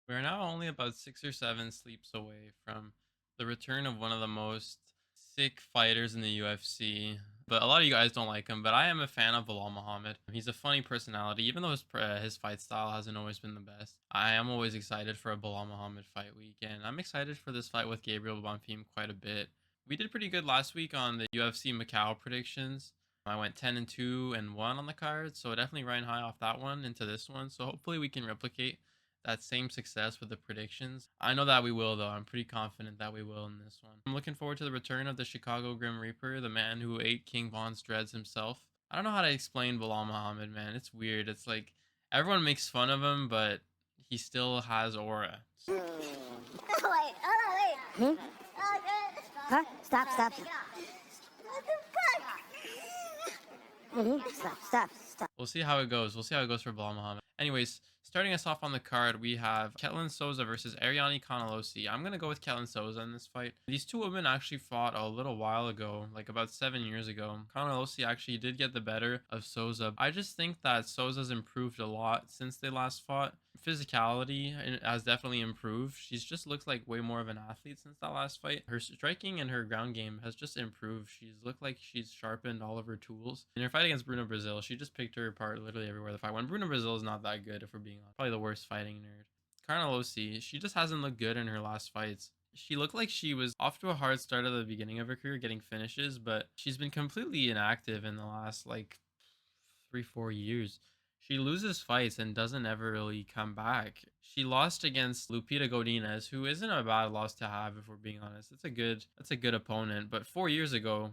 We're now only about 6 or 7 sleeps away from the return of one of the most sick fighters in the UFC. But a lot of you guys don't like him, but I am a fan of Bilal Muhammad. He's a funny personality, even though his fight style hasn't always been the best. I am always excited for a Bilal Muhammad fight week, and I'm excited for this fight with Gabriel Bonfim quite a bit. We did pretty good last week on the UFC Macau predictions. I went 10-2-1 on the card, so definitely riding high off that one into this one. So hopefully we can replicate that same success with the predictions. I know that we will, though. I'm pretty confident that we will in this one. I'm looking forward to the return of the Chicago Grim Reaper, the man who ate King Von's dreads himself. I don't know how to explain Bilal Muhammad, man. It's weird. It's like everyone makes fun of him, but he still has aura. Wait, hold on, wait. Huh? Stop, stop. What the fuck? Stop. We'll see how it goes. We'll see how it goes for Bilal Muhammad. Anyways, starting us off on the card, we have Ketlen Souza versus Ariane Carnelossi. I'm going to go with Ketlen Souza in this fight. These two women actually fought a little while ago, like about 7 years ago. Carnelossi actually did get the better of Souza. I just think that Souza's improved a lot since they last fought. Physicality has definitely improved. She's just looks like way more of an athlete since that last fight. Her striking and her ground game has just improved. She's looked like she's sharpened all of her tools. In her fight against Bruno Brazil, she just picked her apart literally everywhere the fight went. Bruno Brazil is not that good, if we're being honest. Probably the worst fighting nerd. Carnelossi, she just hasn't looked good in her last fights. She looked like she was off to a hard start at the beginning of her career, getting finishes, but she's been completely inactive in the last like 3 4 years. She loses fights and doesn't ever really come back. She lost against Lupita Godinez, who isn't a bad loss to have if we're being honest. That's a good opponent. But 4 years ago,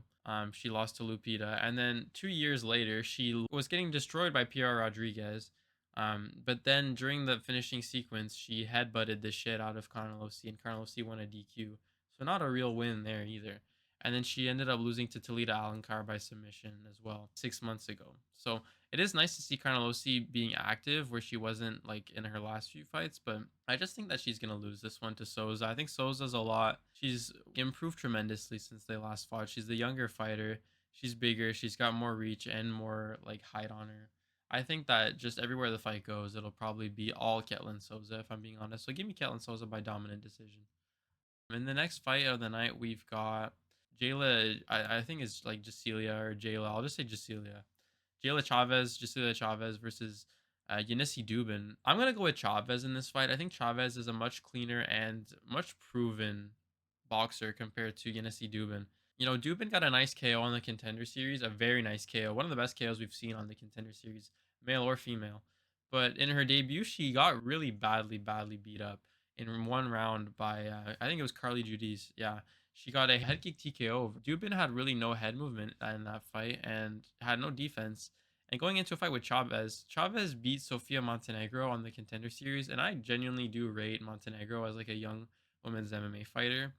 she lost to Lupita, and then 2 years later, she was getting destroyed by PR Rodriguez. But then during the finishing sequence, she headbutted the shit out of Carnelossi, and Carnelossi won a DQ. So not a real win there either. And then she ended up losing to Talita Alankar by submission as well 6 months ago. So it is nice to see Carnelossi being active where she wasn't like in her last few fights, but I just think that she's gonna lose this one to Souza. I think Souza's a lot. She's improved tremendously since they last fought. She's the younger fighter. She's bigger. She's got more reach and more like height on her. I think that just everywhere the fight goes, it'll probably be all Ketlen Souza, if I'm being honest. So give me Ketlen Souza by dominant decision. In the next fight of the night, we've got Jayla. I think it's like Jacilia or Jayla. I'll just say Jacilia. Jayla Chaves, Jacilia Chaves versus Yuneisy Duben. I'm gonna go with Chaves in this fight. I think Chaves is a much cleaner and much proven boxer compared to Yuneisy Duben. You know, Duben got a nice KO on the Contender Series, a very nice KO, one of the best KOs we've seen on the Contender Series, male or female. But in her debut, she got really badly beat up in one round by I think it was Carly Judice. Yeah, she got a head kick TKO. Dubin had really no head movement in that fight and had no defense. And going into a fight with Chavez, Chavez beat Sofia Montenegro on the Contender Series, and I genuinely do rate Montenegro as like a young women's MMA fighter.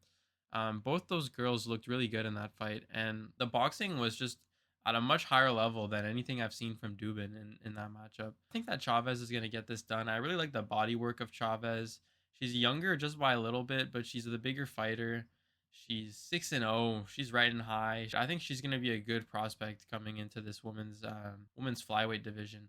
Both those girls looked really good in that fight, and the boxing was just at a much higher level than anything I've seen from Dubin in that matchup. I think that Chavez is going to get this done. I really like the body work of Chavez. She's younger just by a little bit, but she's the bigger fighter. She's 6-0. She's riding high. I think she's going to be a good prospect coming into this women's flyweight division.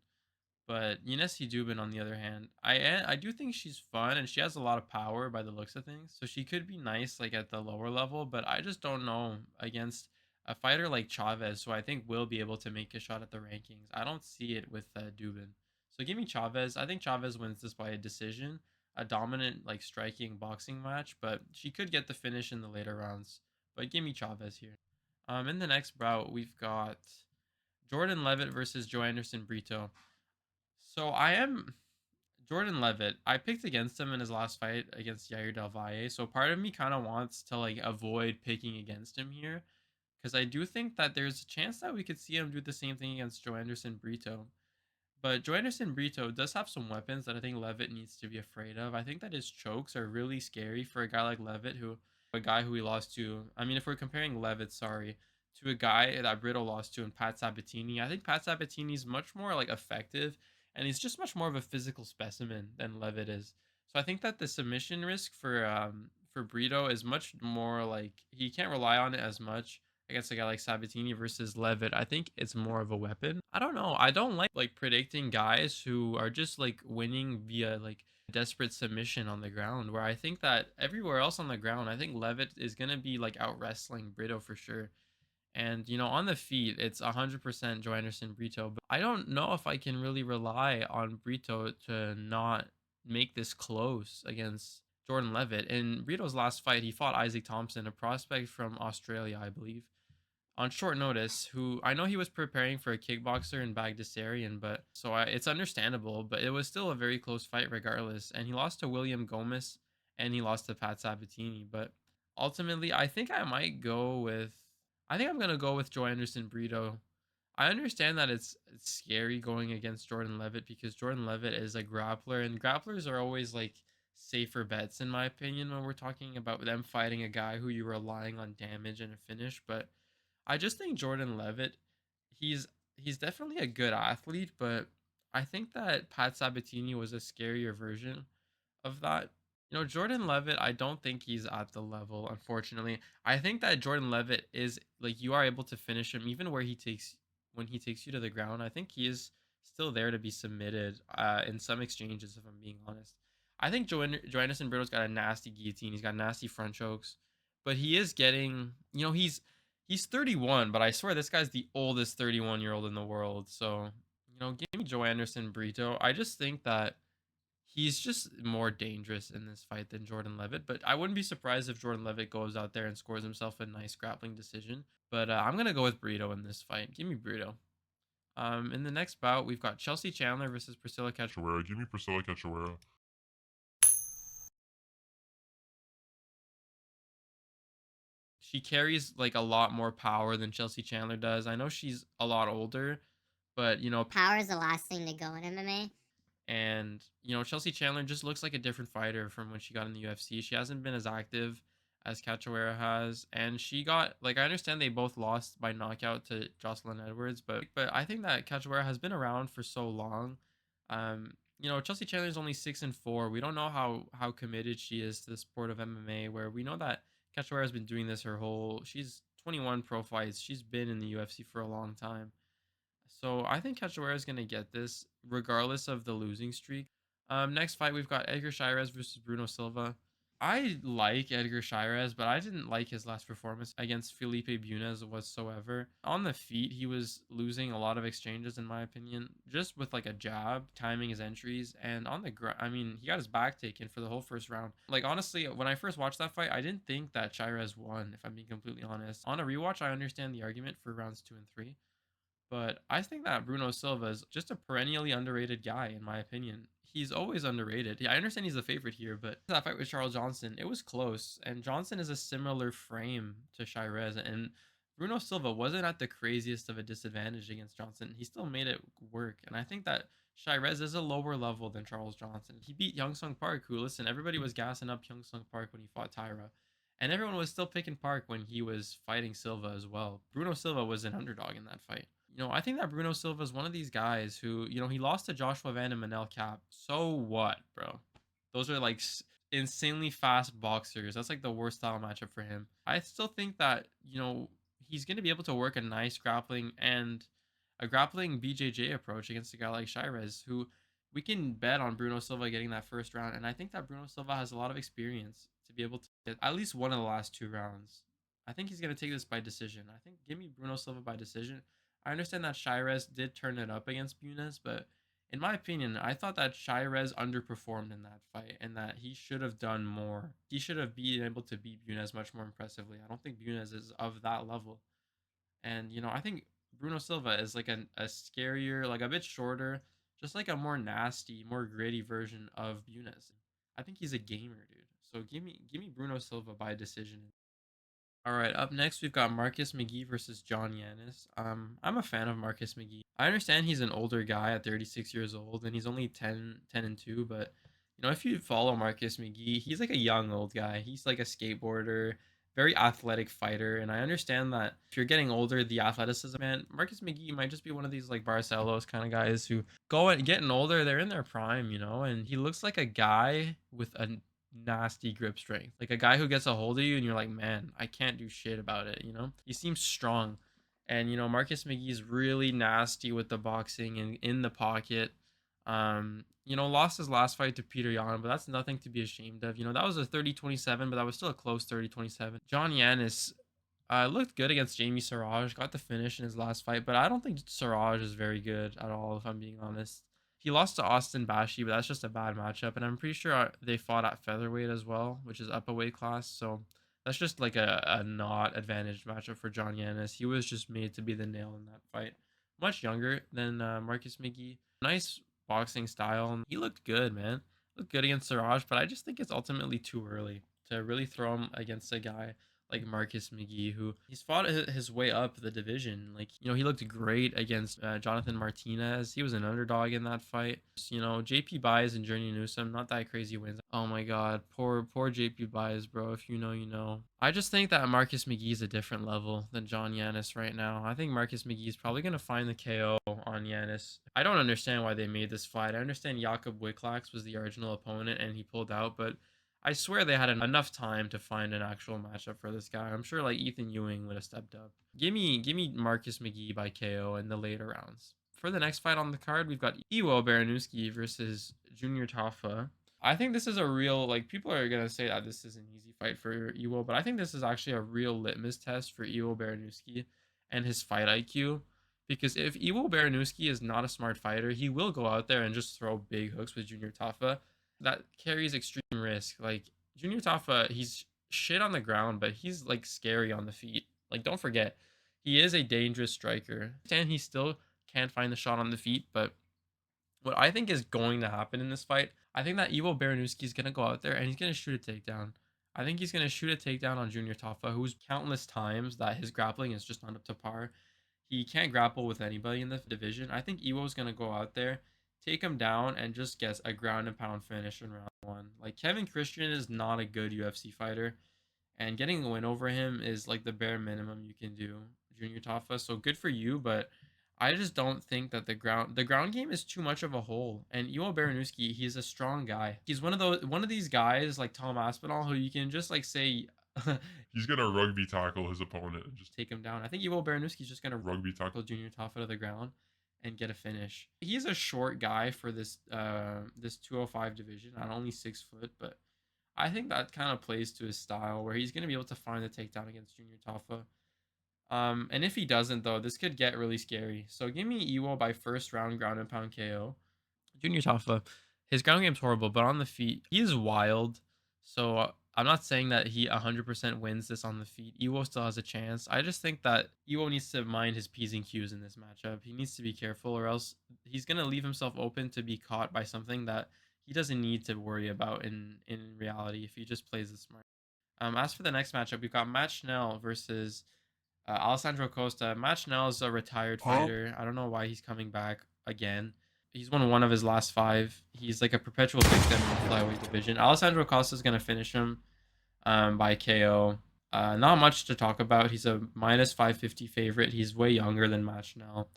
But Yuneisy Dubin, on the other hand, I do think she's fun and she has a lot of power by the looks of things. So she could be nice like at the lower level, but I just don't know against a fighter like Chavez, who I think will be able to make a shot at the rankings. I don't see it with Dubin. So give me Chavez. I think Chavez wins this by a decision, a dominant like striking boxing match, but she could get the finish in the later rounds. But give me Chavez here. In the next bout, we've got Jordan Leavitt versus Joanderson Brito. So I am Jordan Leavitt. I picked against him in his last fight against Yair Del Valle. So part of me kind of wants to like avoid picking against him here because I do think that there's a chance that we could see him do the same thing against Joanderson Brito. But Joanderson Brito does have some weapons that I think Leavitt needs to be afraid of. I think that his chokes are really scary for a guy like Leavitt, a guy who he lost to. I mean, if we're comparing Leavitt, sorry, to a guy that Brito lost to in Pat Sabatini, I think Pat Sabatini is much more like effective, and he's just much more of a physical specimen than Leavitt is. So I think that the submission risk for Brito is much more like he can't rely on it as much against a guy like Sabatini versus Leavitt. I think it's more of a weapon. I don't know. I don't like predicting guys who are just like winning via like desperate submission on the ground. Where I think that everywhere else on the ground, I think Leavitt is gonna be like out wrestling Brito for sure. And on the feet, it's 100% Joanderson Brito. But I don't know if I can really rely on Brito to not make this close against Jordan Leavitt. In Brito's last fight, he fought Isaac Thompson, a prospect from Australia, I believe, on short notice, who I know he was preparing for a kickboxer in Bagdasarian, but it's understandable, but it was still a very close fight regardless. And he lost to William Gomez and he lost to Pat Sabatini. But ultimately, I think I'm gonna go with Joe Anderson Brito. I understand that it's scary going against Jordan Leavitt because Jordan Leavitt is a grappler, and grapplers are always like safer bets in my opinion when we're talking about them fighting a guy who you're relying on damage and a finish. But I just think Jordan Leavitt, he's he's definitely a good athlete, but I think that Pat Sabatini was a scarier version of that. Jordan Leavitt, I don't think he's at the level, unfortunately. I think that Jordan Leavitt is like you are able to finish him even where he takes when he takes you to the ground. I think he is still there to be submitted in some exchanges, if I'm being honest. I think Joanderson Brito's got a nasty guillotine. He's got nasty front chokes, but he is getting, he's 31, but I swear this guy's the oldest 31-year-old in the world. So, give me Joanderson Brito. I just think that he's just more dangerous in this fight than Jordan Leavitt, but I wouldn't be surprised if Jordan Leavitt goes out there and scores himself a nice grappling decision. But I'm gonna go with Brito in this fight. Give me Brito. In the next bout, we've got Chelsea Chandler versus Priscilla Cachoeira. Cachoeira. Give me Priscilla Cachoeira. She carries like a lot more power than Chelsea Chandler does. I know she's a lot older, but Power is the last thing to go in MMA. and Chelsea Chandler just looks like a different fighter from when she got in the UFC. She hasn't been as active as Cachoeira has, and she got like, I understand they both lost by knockout to Jocelyn Edwards, but I think that Cachoeira has been around for so long. Chelsea Chandler is only 6-4. We don't know how committed she is to the sport of MMA, where we know that Cachoeira has been doing this her whole. She's 21 pro fights. She's been in the UFC for a long time. So I think Cachoeira is going to get this regardless of the losing streak. Next fight, we've got Edgar Chairez versus Bruno Silva. I like Edgar Chairez, but I didn't like his last performance against Felipe Bunes whatsoever. On the feet, he was losing a lot of exchanges, in my opinion, just with like a jab, timing his entries. And on the ground, I mean, he got his back taken for the whole first round. Like, honestly, when I first watched that fight, I didn't think that Chairez won, if I'm being completely honest. On a rewatch, I understand the argument for rounds 2 and 3. But I think that Bruno Silva is just a perennially underrated guy, in my opinion. He's always underrated. Yeah, I understand he's the favorite here, but that fight with Charles Johnson, it was close. And Johnson is a similar frame to Chairez. And Bruno Silva wasn't at the craziest of a disadvantage against Johnson. He still made it work. And I think that Chairez is a lower level than Charles Johnson. He beat Young Sung Park, who, listen, everybody was gassing up Young Sung Park when he fought Tyra. And everyone was still picking Park when he was fighting Silva as well. Bruno Silva was an underdog in that fight. I think that Bruno Silva is one of these guys who, he lost to Joshua Van and Manel Cap. So what, bro? Those are like insanely fast boxers. That's like the worst style matchup for him. I still think that, he's going to be able to work a nice grappling and a grappling BJJ approach against a guy like Chairez, who we can bet on Bruno Silva getting that first round. And I think that Bruno Silva has a lot of experience to be able to get at least one of the last 2 rounds. I think he's going to take this by decision. I think give me Bruno Silva by decision. I understand that Chairez did turn it up against Bunes, but in my opinion, I thought that Chairez underperformed in that fight and that he should have done more. He should have been able to beat Bunes much more impressively. I don't think Bunes is of that level. And, I think Bruno Silva is like a scarier, like a bit shorter, just like a more nasty, more gritty version of Bunes. I think he's a gamer, dude. So give me Bruno Silva by decision. All right, up next we've got Marcus Mcghee versus John Yannis. I'm a fan of Marcus Mcghee. I understand he's an older guy at 36 years old and he's only 10-2, but if you follow Marcus Mcghee, he's like a young old guy. He's like a skateboarder, very athletic fighter, and I understand that if you're getting older, the athleticism, man, Marcus Mcghee might just be one of these like Barcelos kind of guys who go and getting older, they're in their prime, and he looks like a guy with a nasty grip strength. Like a guy who gets a hold of you and you're like, man, I can't do shit about it, He seems strong. And Marcus McGee's really nasty with the boxing and in the pocket. Lost his last fight to Peter Yan, but that's nothing to be ashamed of. That was a 30-27, but that was still a close 30-27. John Yannis looked good against Jamie Siraj, got the finish in his last fight, but I don't think Siraj is very good at all, if I'm being honest. He lost to Austin Bashi, but that's just a bad matchup, and I'm pretty sure they fought at featherweight as well, which is up a weight class, so that's just like a not advantaged matchup for John Yannis. He was just made to be the nail in that fight. Much younger than Marcus McGee. Nice boxing style, and he looked good, man. Looked good against Siraj, but I just think it's ultimately too early to really throw him against a guy like Marcus McGee, who he's fought his way up the division. Like, he looked great against Jonathan Martinez. He was an underdog in that fight. JP Buys and Journey Newsome, not that crazy wins. Oh my God, poor JP Buys, bro. If you know, you know. I just think that Marcus McGee is a different level than John Yannis right now. I think Marcus McGee is probably going to find the KO on Yannis. I don't understand why they made this fight. I understand Jakob Wiklax was the original opponent and he pulled out, but I swear they had enough time to find an actual matchup for this guy. I'm sure like Ethan Ewing would have stepped up. Give me Marcus McGee by KO in the later rounds. For the next fight on the card, we've got Baraniewski versus Junior Tafa. I think this is a real, like, people are going to say that this is an easy fight for Iwo, but I think this is actually a real litmus test for Baraniewski and his fight IQ. Because if Baraniewski is not a smart fighter, he will go out there and just throw big hooks with Junior Tafa. That carries extreme risk. Like, Junior Tafa, he's shit on the ground, but he's like scary on the feet. Like, don't forget, he is a dangerous striker. And he still can't find the shot on the feet, but what I think is going to happen in this fight, I think that Iwo Baraniewski is going to go out there and he's going to shoot a takedown. I think he's going to shoot a takedown on Junior Tafa, who's countless times that his grappling is just not up to par. He can't grapple with anybody in the division. I think Iwo's going to go out there, take him down, and just get a ground and pound finish in round one. Like, Kevin Christian is not a good UFC fighter, and getting a win over him is like the bare minimum you can do, Junior Tafa. So good for you, but I just don't think that the ground game is too much of a hole. And Iwo Baraniewski, he's a strong guy. He's one of these guys like Tom Aspinall who you can just like say He's gonna rugby tackle his opponent and just take him down. I think Iwo Baraniewski's just gonna rugby tackle Junior Tafa to the ground and get a finish. He's a short guy for this 205 division at only 6 foot, but I think that kind of plays to his style where he's gonna be able to find the takedown against Junior Tafa. And if he doesn't, though, this could get really scary. So give me Iwo by first round ground and pound KO. Junior Tafa, his ground game's horrible, but on the feet, he is wild. So I'm not saying that he 100% wins this on the feet. Iwo still has a chance. I just think that Iwo needs to mind his P's and Q's in this matchup. He needs to be careful, or else he's going to leave himself open to be caught by something that he doesn't need to worry about in reality if he just plays it smart. As for the next matchup, we've got Matt Schnell versus Alessandro Costa. Matt Schnell is a retired fighter. I don't know why he's coming back again. He's won one of his last 5. He's like a perpetual victim in the flyweight division. Alessandro Costa is going to finish him by KO. Not much to talk about. He's a minus 550 favorite. He's way younger than Matt Schnell.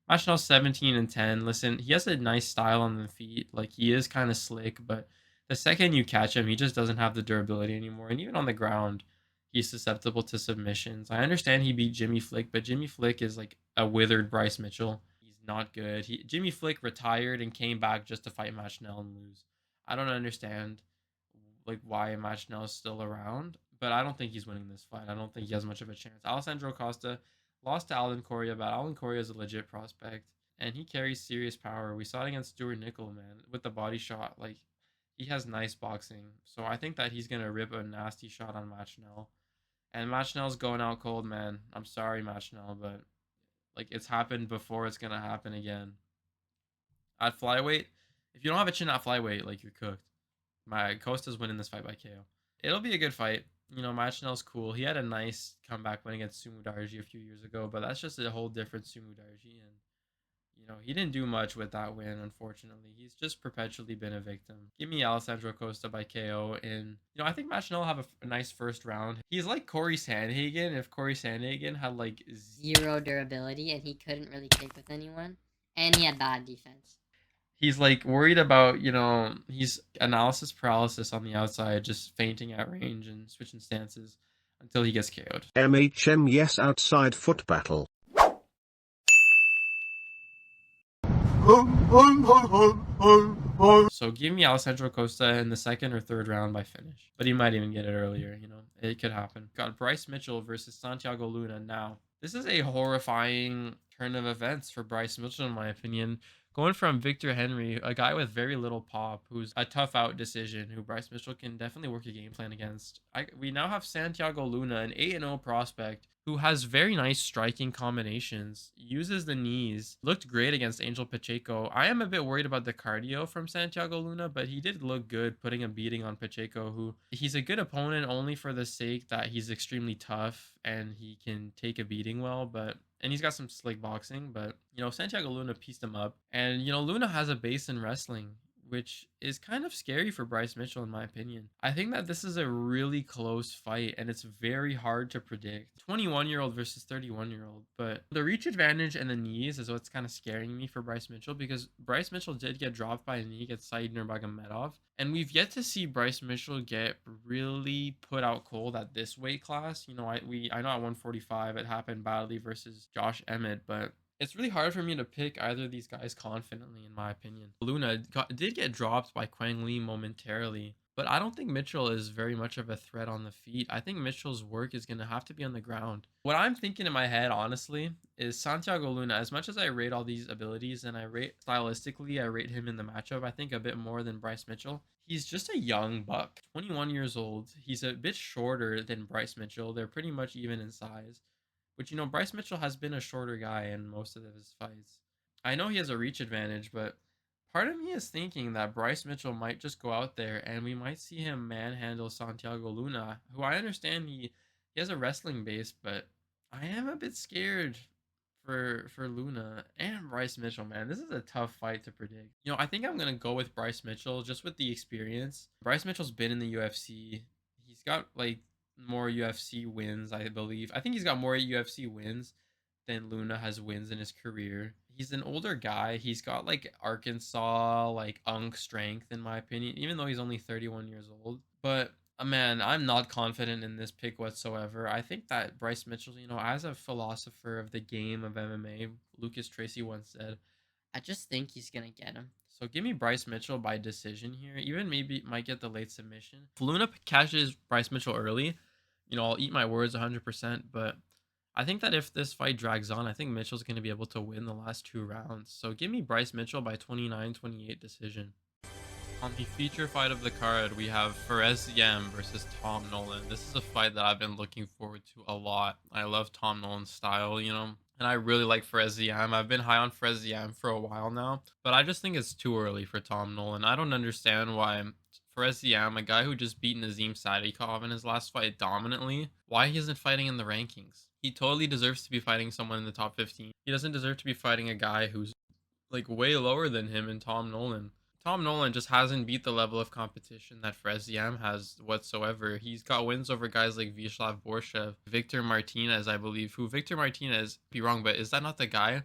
Matt Schnell's 17-10. Listen, he has a nice style on the feet. Like, he is kind of slick, but the second you catch him, he just doesn't have the durability anymore. And even on the ground, he's susceptible to submissions. I understand he beat Jimmy Flick, but Jimmy Flick is like a withered Bryce Mitchell. He's not good. Jimmy Flick retired and came back just to fight Matt Schnell and lose. I don't understand like why Matt Schnell is still around, but I don't think he's winning this fight. I don't think he has much of a chance. Alessandro Costa lost to Alan Correa, but Alan Correa is a legit prospect, and he carries serious power. We saw it against Stuart Nickel, man, with the body shot. Like, he has nice boxing. So I think that he's going to rip a nasty shot on Matt Schnell. And Matt Schnell's going out cold, man. I'm sorry, Matt Schnell, but like, it's happened before. It's gonna happen again. At flyweight, if you don't have a chin at flyweight, like, you're cooked. My Costa's winning this fight by KO. It'll be a good fight. Matt Schnell's cool. He had a nice comeback win against Sumu Darji a few years ago, but that's just a whole different Sumu Darji, and he didn't do much with that win, unfortunately. He's just perpetually been a victim. Give me Alessandro Costa by KO. And, I think Matt Schnell will have a nice first round. He's like Corey Sandhagen if Corey Sandhagen had like zero durability and he couldn't really kick with anyone. And he had bad defense. He's like worried about, he's analysis paralysis on the outside, just fainting at range and switching stances until he gets KO'd. MHM yes outside foot battle. So give me Alessandro Costa in the second or third round by finish. But he might even get it earlier, you know. It could happen. Got Bryce Mitchell versus Santiago Luna now. This is a horrifying turn of events for Bryce Mitchell, in my opinion. Going from Victor Henry, a guy with very little pop, who's a tough out decision, who Bryce Mitchell can definitely work a game plan against. We now have Santiago Luna, an 8-0 prospect, who has very nice striking combinations, uses the knees, looked great against Angel Pacheco. I am a bit worried about the cardio from Santiago Luna, but he did look good putting a beating on Pacheco, who he's a good opponent only for the sake that he's extremely tough and he can take a beating well, and he's got some slick boxing, but you know, Santiago Luna pieced him up. And you know, Luna has a base in wrestling, which is kind of scary for Bryce Mitchell, in my opinion. I think that this is a really close fight and it's very hard to predict. 21-year-old versus 31-year-old, but the reach advantage and the knees is what's kind of scaring me for Bryce Mitchell, because Bryce Mitchell did get dropped by a knee against Said Nurmagomedov, and we've yet to see Bryce Mitchell get really put out cold at this weight class. You know, I know at 145 it happened badly versus Josh Emmett, but it's really hard for me to pick either of these guys confidently, in my opinion. Luna did get dropped by Quang Lee momentarily, but I don't think Mitchell is very much of a threat on the feet. I think Mitchell's work is going to have to be on the ground. What I'm thinking in my head, honestly, is Santiago Luna, as much as I rate all these abilities and I rate stylistically, I rate him in the matchup, I think a bit more than Bryce Mitchell. He's just a young buck, 21 years old. He's a bit shorter than Bryce Mitchell. They're pretty much even in size. Which, you know, Bryce Mitchell has been a shorter guy in most of his fights. I know he has a reach advantage, but part of me is thinking that Bryce Mitchell might just go out there and we might see him manhandle Santiago Luna, who I understand he has a wrestling base, but I am a bit scared for Luna and Bryce Mitchell, man. This is a tough fight to predict. You know, I think I'm gonna go with Bryce Mitchell just with the experience. Bryce Mitchell's been in the UFC. He's got like more UFC wins, I believe. I think he's got more UFC wins than Luna has wins in his career. He's an older guy. He's got like Arkansas, like unk strength, in my opinion, even though he's only 31 years old. But man, I'm not confident in this pick whatsoever. I think that Bryce Mitchell, you know, as a philosopher of the game of MMA, Lucas Tracy once said, I just think he's gonna get him. so give me Bryce Mitchell by decision here. Even maybe might get the late submission. If Luna catches Bryce Mitchell early, you know, I'll eat my words 100%. But I think that if this fight drags on, I think Mitchell's going to be able to win the last 2 rounds. So give me Bryce Mitchell by 29-28 decision. On the feature fight of the card, we have Ziam versus Tom Nolan. This is a fight that I've been looking forward to a lot. I love Tom Nolan's style, you know, and I really like Ziam. I've been high on Ziam for a while now, but I just think it's too early for Tom Nolan. I don't understand why Ziam, a guy who just beat Nazim Sadikov in his last fight dominantly, why he isn't fighting in the rankings. He totally deserves to be fighting someone in the top 15. He doesn't deserve to be fighting a guy who's like way lower than him in Tom Nolan. Tom Nolan just hasn't beat the level of competition that Ziam has whatsoever. He's got wins over guys like Vyacheslav Borshev, Victor Martinez, I believe, who Victor Martinez, be wrong, but is that not the guy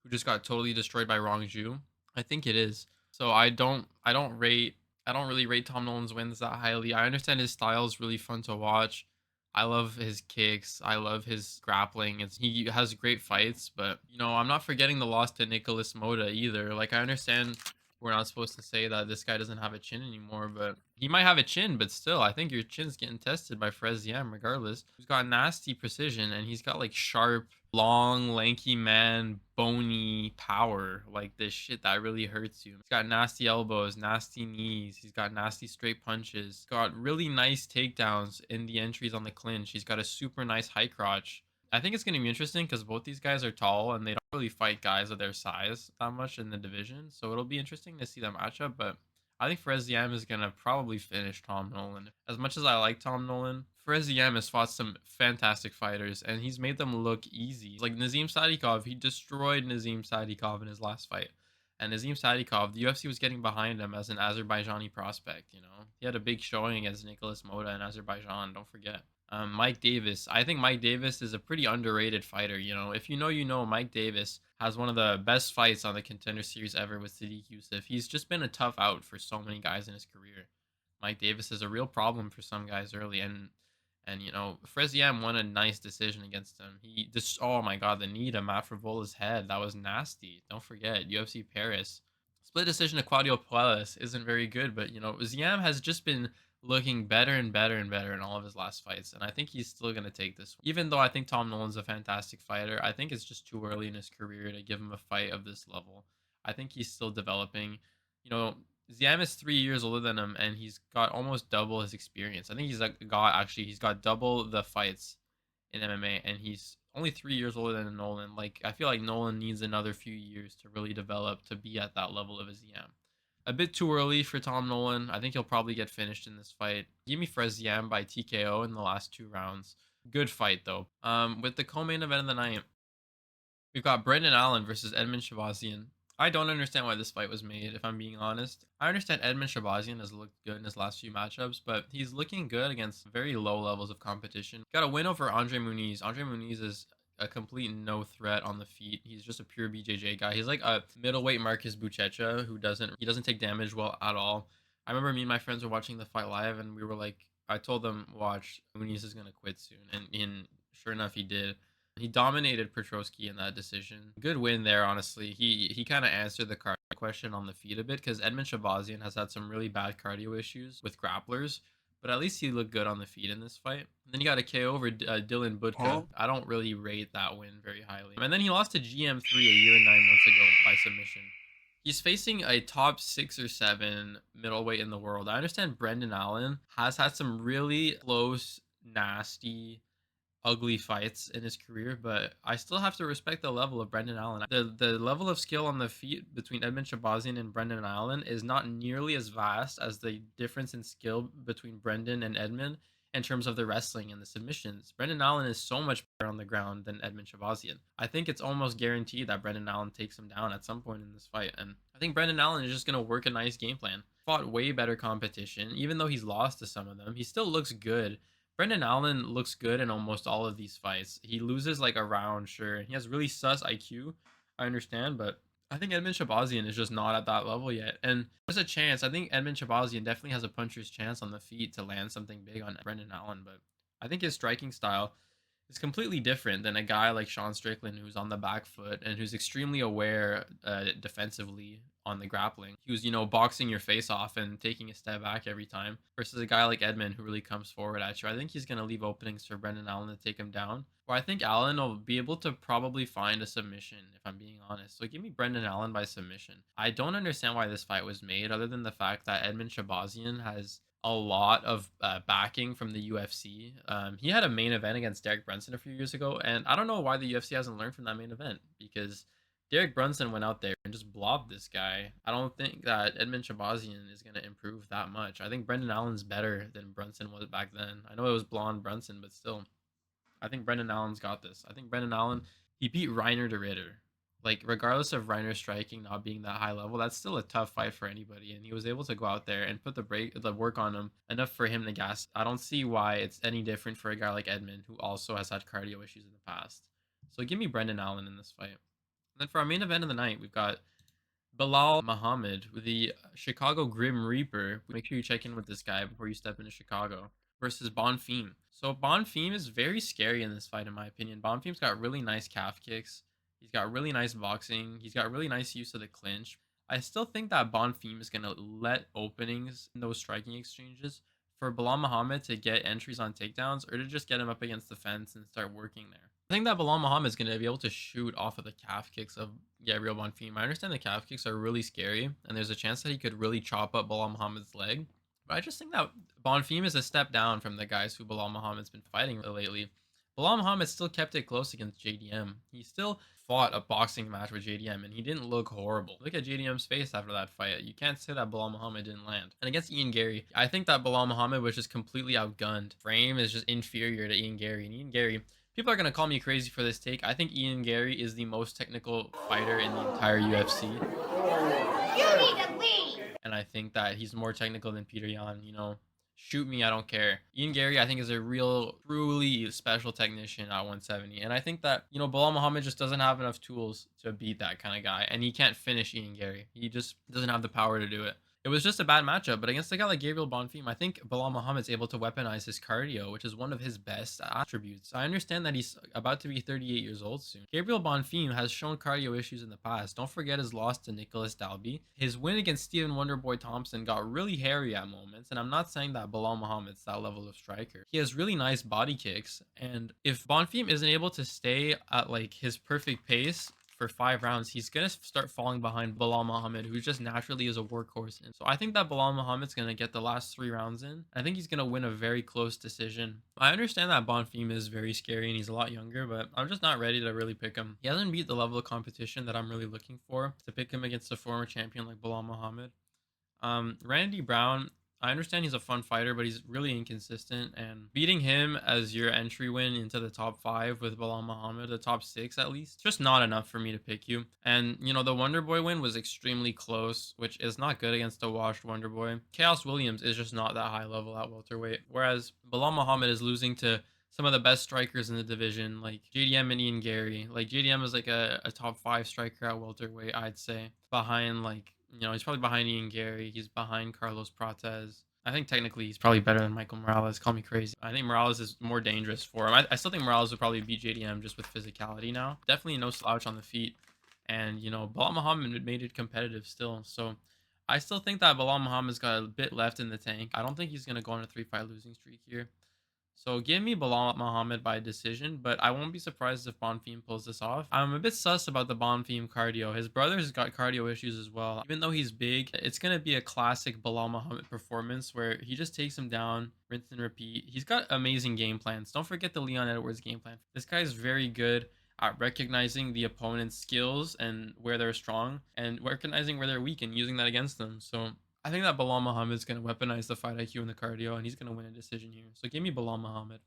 who just got totally destroyed by Rongju? I think it is. So I don't really rate Tom Nolan's wins that highly. I understand his style is really fun to watch. I love his kicks. I love his grappling. He has great fights, but you know, I'm not forgetting the loss to Nicholas Moda either. Like, I understand we're not supposed to say that this guy doesn't have a chin anymore, but he might have a chin, but still, I think your chin's getting tested by Ziam regardless. He's got nasty precision and he's got like sharp, long, lanky man, bony power, like this shit that really hurts you. He's got nasty elbows, nasty knees. He's got nasty straight punches. He's got really nice takedowns in the entries on the clinch. He's got a super nice high crotch. I think it's going to be interesting because both these guys are tall and they don't really fight guys of their size that much in the division. So it'll be interesting to see that matchup. But I think Ziam is going to probably finish Tom Nolan. As much as I like Tom Nolan, Ziam has fought some fantastic fighters and he's made them look easy. Like Nazim Sadikov, he destroyed Nazim Sadikov in his last fight. And Nazim Sadikov, the UFC was getting behind him as an Azerbaijani prospect, you know. He had a big showing against Nicholas Moda in Azerbaijan, don't forget. Mike Davis. I think Mike Davis is a pretty underrated fighter. You know, if you know, Mike Davis has one of the best fights on the Contender Series ever with Sadiq Youssef. He's just been a tough out for so many guys in his career. Mike Davis is a real problem for some guys early, and And, Ziam won a nice decision against him. He just, oh my God, the knee to Matt Frivola's head. That was nasty. Don't forget, UFC Paris. Split decision to Claudio Puelles isn't very good, but, Ziam has just been looking better and better and better in all of his last fights. And I think he's still going to take this one. Even though I think Tom Nolan's a fantastic fighter, I think it's just too early in his career to give him a fight of this level. I think he's still developing. You know, Ziam is 3 years older than him, and he's got almost double his experience. I think he's got double the fights in MMA, and he's only 3 years older than Nolan. Like, I feel like Nolan needs another few years to really develop to be at that level of a Ziam. A bit too early for Tom Nolan. I think he'll probably get finished in this fight. Give me Ziam by TKO in the last 2 rounds. Good fight though. With the co-main event of the night, we've got Brendan Allen versus Edmen Shahbazyan. I don't understand why this fight was made, if I'm being honest. I understand Edmen Shahbazyan has looked good in his last few matchups, but he's looking good against very low levels of competition. Got a win over Andre Muniz. Andre Muniz is a complete no threat on the feet. He's just a pure BJJ guy. He's like a middleweight Marcus Buchecha who doesn't take damage well at all. I remember me and my friends were watching the fight live, and we were like, I told them, watch, Muniz is gonna quit soon, and sure enough, he did. He dominated Petrosky in that decision. Good win there, honestly. He kind of answered the cardio question on the feet a bit because Edmen Shahbazyan has had some really bad cardio issues with grapplers, but at least he looked good on the feet in this fight. And then he got a KO over Dylan Budka. Huh? I don't really rate that win very highly. And then he lost to GM3 a year and 9 months ago by submission. He's facing a top 6 or 7 middleweight in the world. I understand Brendan Allen has had some really close, nasty, ugly fights in his career, but I still have to respect the level of Brendan Allen. The level of skill on the feet between Edmen Shahbazyan and Brendan Allen is not nearly as vast as the difference in skill between Brendan and Edmen in terms of the wrestling and the submissions. Brendan Allen is so much better on the ground than Edmen Shahbazyan. I think it's almost guaranteed that Brendan Allen takes him down at some point in this fight, and I think Brendan Allen is just going to work a nice game plan. Fought way better competition. Even though he's lost to some of them, he still looks good. Brendan Allen looks good in almost all of these fights. He loses like a round, sure. He has really sus IQ, I understand, but I think Edmen Shahbazyan is just not at that level yet. And there's a chance. I think Edmen Shahbazyan definitely has a puncher's chance on the feet to land something big on Brendan Allen, but I think his striking style is completely different than a guy like Sean Strickland, who's on the back foot and who's extremely aware defensively on the grappling. He was, boxing your face off and taking a step back every time, versus a guy like Edmen who really comes forward at you. I think he's going to leave openings for Brendan Allen to take him down. Or I think Allen will be able to probably find a submission, if I'm being honest. So give me Brendan Allen by submission. I don't understand why this fight was made, other than the fact that Edmen Shahbazyan has a lot of backing from the UFC. He had a main event against Derek Brunson a few years ago, and I don't know why the UFC hasn't learned from that main event, because Derek Brunson went out there and just blobbed this guy. I don't think that Edmen Shahbazyan is going to improve that much. I think Brendan Allen's better than Brunson was back then. I know it was blonde Brunson, but still, I think Brendan Allen's got this. I think Brendan Allen, he beat Reiner de Ritter. Like, regardless of Reiner's striking not being that high level, that's still a tough fight for anybody. And he was able to go out there and put the work on him enough for him to gas. I don't see why it's any different for a guy like Edmen, who also has had cardio issues in the past. So give me Brendan Allen in this fight. And then for our main event of the night, we've got Bilal Muhammad, the Chicago Grim Reaper. Make sure you check in with this guy before you step into Chicago, versus Bonfim. So Bonfim is very scary in this fight, in my opinion. Bonfim's got really nice calf kicks. He's got really nice boxing. He's got really nice use of the clinch. I still think that Bonfim is going to let openings in those striking exchanges for Bilal Muhammad to get entries on takedowns, or to just get him up against the fence and start working there. I think that Bilal Muhammad is going to be able to shoot off of the calf kicks of Gabriel Bonfim. I understand the calf kicks are really scary, and there's a chance that he could really chop up Bilal Muhammad's leg. But I just think that Bonfim is a step down from the guys who Bilal Muhammad's been fighting lately. Bilal Muhammad still kept it close against JDM. He still fought a boxing match with JDM, and he didn't look horrible. Look at JDM's face after that fight. You can't say that Bilal Muhammad didn't land. And against Ian Gary, I think that Bilal Muhammad was just completely outgunned. Frame is just inferior to Ian Gary. And Ian Gary, people are going to call me crazy for this take. I think Ian Gary is the most technical fighter in the entire UFC. You need to leave! And I think that he's more technical than Peter Yan, Shoot me, I don't care. Ian Gary, I think, is a real, truly special technician at 170. And I think that, Bilal Muhammad just doesn't have enough tools to beat that kind of guy. And he can't finish Ian Gary. He just doesn't have the power to do it. It was just a bad matchup, but against a guy like Gabriel Bonfim, I think Bilal Muhammad's able to weaponize his cardio, which is one of his best attributes. I understand that he's about to be 38 years old soon. Gabriel Bonfim has shown cardio issues in the past. Don't forget his loss to Nicholas Dalby. His win against Stephen Wonderboy Thompson got really hairy at moments, and I'm not saying that Bilal Muhammad's that level of striker. He has really nice body kicks, and if Bonfim isn't able to stay at like his perfect pace for 5 rounds, he's gonna start falling behind Bilal Muhammad, who just naturally is a workhorse. And so I think that Bilal Muhammad's gonna get the last 3 rounds in. I think he's gonna win a very close decision. I understand that Bonfim is very scary and he's a lot younger, but I'm just not ready to really pick him. He hasn't beat the level of competition that I'm really looking for to pick him against a former champion like Bilal Muhammad. Randy Brown, I understand he's a fun fighter, but he's really inconsistent. And beating him as your entry win into the top 5 with Bilal Muhammad, the top 6 at least, just not enough for me to pick you. And, you know, the Wonder Boy win was extremely close, which is not good against a washed Wonder Boy. Chaos Williams is just not that high level at welterweight, whereas Bilal Muhammad is losing to some of the best strikers in the division, like JDM and Ian Gary. Like JDM is like a top 5 striker at welterweight, I'd say. Behind like, you know, he's probably behind Ian Gary. He's behind Carlos Prates. I think technically he's probably better than Michael Morales. Call me crazy. I think Morales is more dangerous for him. I still think Morales would probably beat JDM just with physicality now. Definitely no slouch on the feet. And, you know, Bilal Muhammad made it competitive still. So I still think that Bilal Muhammad's got a bit left in the tank. I don't think he's going to go on a 3-fight losing streak here. So give me Bilal Muhammad by decision, but I won't be surprised if Bonfim pulls this off. I'm a bit sus about the Bonfim cardio. His brother's got cardio issues as well. Even though he's big, it's going to be a classic Bilal Muhammad performance where he just takes him down, rinse and repeat. He's got amazing game plans. Don't forget the Leon Edwards game plan. This guy is very good at recognizing the opponent's skills and where they're strong and recognizing where they're weak and using that against them. So I think that Bilal Muhammad is going to weaponize the fight IQ and the cardio, and he's going to win a decision here. So give me Bilal Muhammad.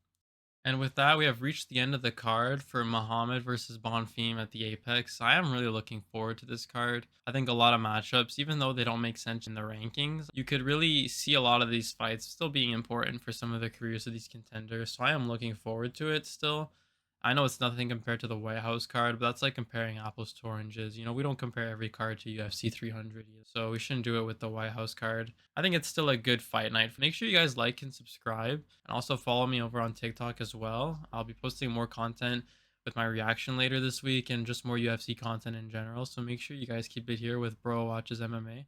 And with that, we have reached the end of the card for Muhammad versus Bonfim at the Apex. I am really looking forward to this card. I think a lot of matchups, even though they don't make sense in the rankings, you could really see a lot of these fights still being important for some of the careers of these contenders. So I am looking forward to it still. I know it's nothing compared to the White House card, but that's like comparing apples to oranges. You know, we don't compare every card to UFC 300, so we shouldn't do it with the White House card. I think it's still a good fight night. Make sure you guys like and subscribe, and also follow me over on TikTok as well. I'll be posting more content with my reaction later this week and just more UFC content in general. So make sure you guys keep it here with Bro Watches MMA.